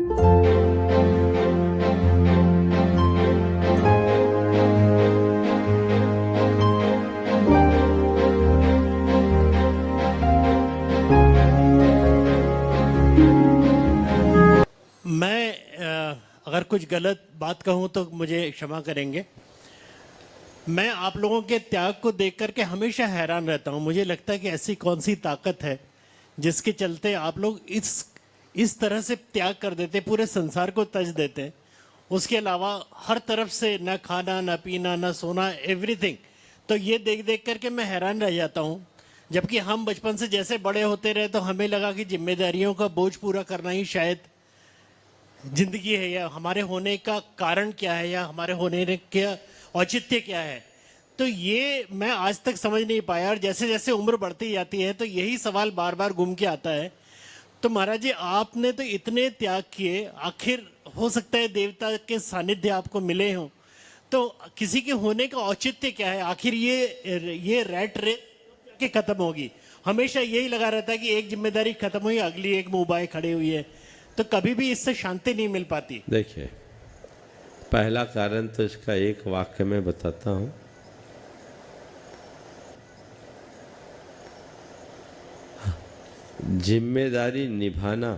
अगर कुछ गलत बात कहूँ तो मुझे क्षमा करेंगे। मैं आप लोगों के त्याग को देख करके हमेशा हैरान रहता हूँ। मुझे लगता है कि ऐसी कौन सी ताकत है जिसके चलते आप लोग इस तरह से त्याग कर देते, पूरे संसार को तज देते हैं। उसके अलावा हर तरफ से न खाना, न पीना, न सोना, एवरीथिंग। तो ये देख देख करके मैं हैरान रह जाता हूँ। जबकि हम बचपन से जैसे बड़े होते रहे तो हमें लगा कि जिम्मेदारियों का बोझ पूरा करना ही शायद जिंदगी है, या हमारे होने का कारण क्या है, या हमारे होने का औचित्य क्या है। तो ये मैं आज तक समझ नहीं पाया, और जैसे जैसे उम्र बढ़ती जाती है तो यही सवाल बार बार घूम के आता है। तो महाराज जी, आपने तो इतने त्याग किए, आखिर हो सकता है देवता के सानिध्य आपको मिले हों, तो किसी के होने का औचित्य क्या है? आखिर ये रैट रेस के खत्म होगी। हमेशा यही लगा रहता है कि एक जिम्मेदारी खत्म हुई, अगली एक मुंह बाएं खड़ी हुई है, तो कभी भी इससे शांति नहीं मिल पाती। देखिए, पहला कारण तो इसका एक वाक्य में बताता हूं। जिम्मेदारी निभाना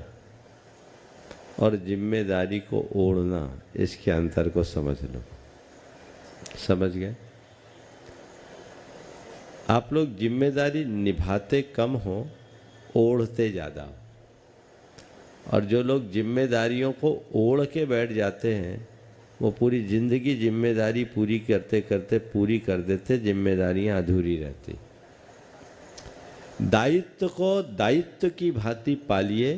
और जिम्मेदारी को ओढ़ना, इसके अंतर को समझ लो। समझ गए? आप लोग जिम्मेदारी निभाते कम हो, ओढ़ते ज़्यादा हो। और जो लोग जिम्मेदारियों को ओढ़ के बैठ जाते हैं, वो पूरी ज़िंदगी जिम्मेदारी पूरी करते करते पूरी कर देते, जिम्मेदारियां अधूरी रहती। दायित्व को दायित्व की भांति पालिए,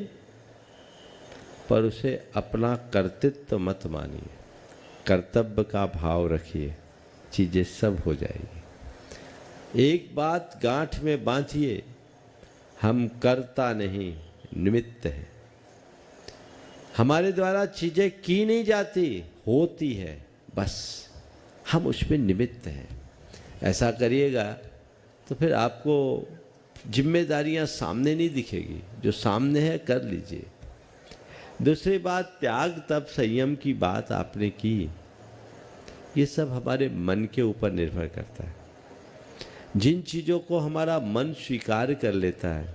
पर उसे अपना कर्तृत्व मत मानिए। कर्तव्य का भाव रखिए, चीज़ें सब हो जाएगी। एक बात गांठ में बांधिए, हम कर्ता नहीं, निमित्त हैं। हमारे द्वारा चीज़ें की नहीं जाती, होती है, बस हम उसमें निमित्त हैं। ऐसा करिएगा तो फिर आपको जिम्मेदारियां सामने नहीं दिखेगी, जो सामने है कर लीजिए। दूसरी बात, त्याग तप संयम की बात आपने की, ये सब हमारे मन के ऊपर निर्भर करता है। जिन चीज़ों को हमारा मन स्वीकार कर लेता है,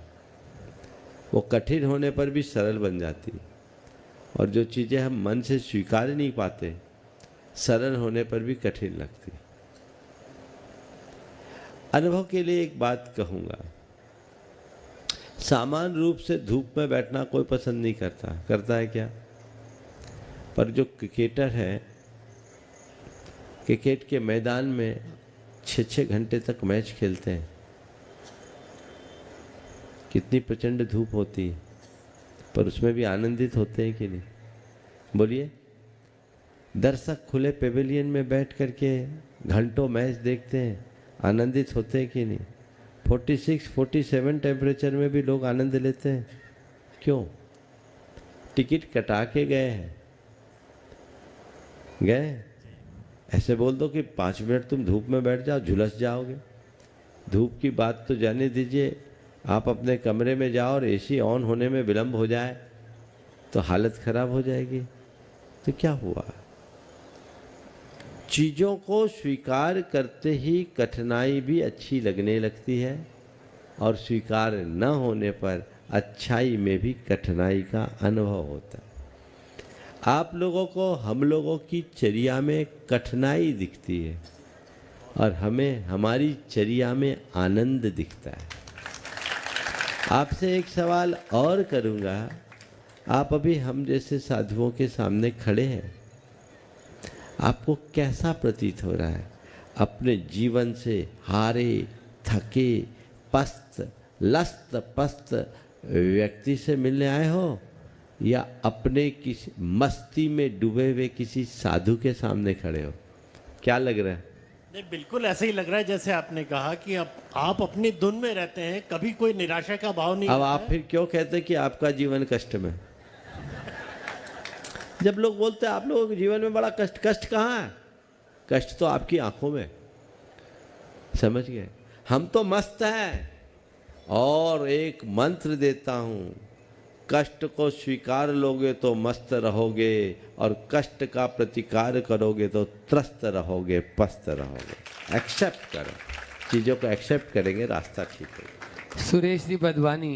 वो कठिन होने पर भी सरल बन जाती है, और जो चीज़ें हम मन से स्वीकार नहीं पाते, सरल होने पर भी कठिन लगती। अनुभव के लिए एक बात कहूँगा, सामान्य रूप से धूप में बैठना कोई पसंद नहीं करता, करता है क्या? पर जो क्रिकेटर है, क्रिकेट के मैदान में 6-6 घंटे तक मैच खेलते हैं। कितनी प्रचंड धूप होती है, पर उसमें भी आनंदित होते हैं कि नहीं? बोलिए। दर्शक खुले पेविलियन में बैठ करके घंटों मैच देखते हैं, आनंदित होते हैं कि नहीं? 46-47 टेम्परेचर में भी लोग आनंद लेते हैं। क्यों? टिकट कटा के गए हैं। गए? ऐसे बोल दो कि 5 मिनट तुम धूप में बैठ जाओ, झुलस जाओगे। धूप की बात तो जाने दीजिए, आप अपने कमरे में जाओ और एसी ऑन होने में विलंब हो जाए तो हालत खराब हो जाएगी। तो क्या हुआ? चीज़ों को स्वीकार करते ही कठिनाई भी अच्छी लगने लगती है, और स्वीकार न होने पर अच्छाई में भी कठिनाई का अनुभव होता है। आप लोगों को हम लोगों की चर्या में कठिनाई दिखती है, और हमें हमारी चर्या में आनंद दिखता है। आपसे एक सवाल और करूँगा। आप अभी हम जैसे साधुओं के सामने खड़े हैं, आपको कैसा प्रतीत हो रहा है? अपने जीवन से हारे, थके, पस्त, लस्त पस्त व्यक्ति से मिलने आए हो, या अपने किसी मस्ती में डूबे हुए किसी साधु के सामने खड़े हो? क्या लग रहा है? नहीं, बिल्कुल ऐसा ही लग रहा है जैसे आपने कहा कि आप अपनी धुन में रहते हैं, कभी कोई निराशा का भाव नहीं। अब आप फिर क्यों कहते कि आपका जीवन कष्ट में? जब लोग बोलते हैं आप लोगों के जीवन में बड़ा कष्ट, कष्ट कहाँ है? कष्ट तो आपकी आंखों में। समझ गए? हम तो मस्त हैं। और एक मंत्र देता हूँ, कष्ट को स्वीकार लोगे तो मस्त रहोगे, और कष्ट का प्रतिकार करोगे तो त्रस्त रहोगे, पस्त रहोगे। एक्सेप्ट करो, चीज़ों को एक्सेप्ट करेंगे, रास्ता ठीक होगा। सुरेश जी बदवानी।